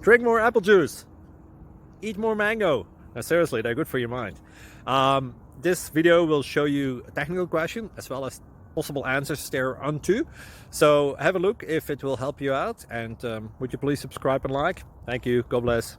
Drink more apple juice. Eat more mango. Now, seriously, they're good for your mind. This video will show you a technical question as well as possible answers thereunto. So have a look if it will help you out, and would you please subscribe and like? Thank you. God bless.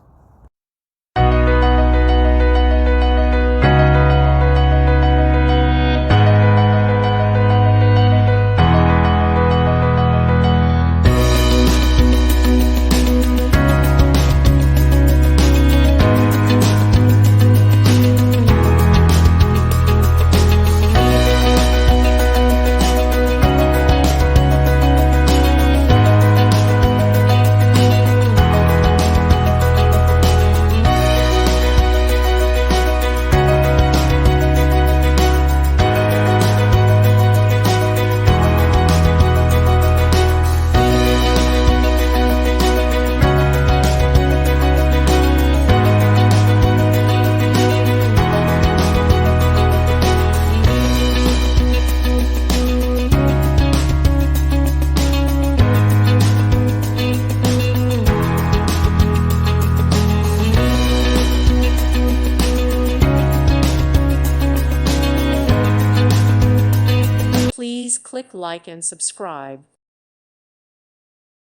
Please click like and subscribe.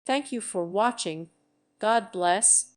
Thank you for watching. God bless.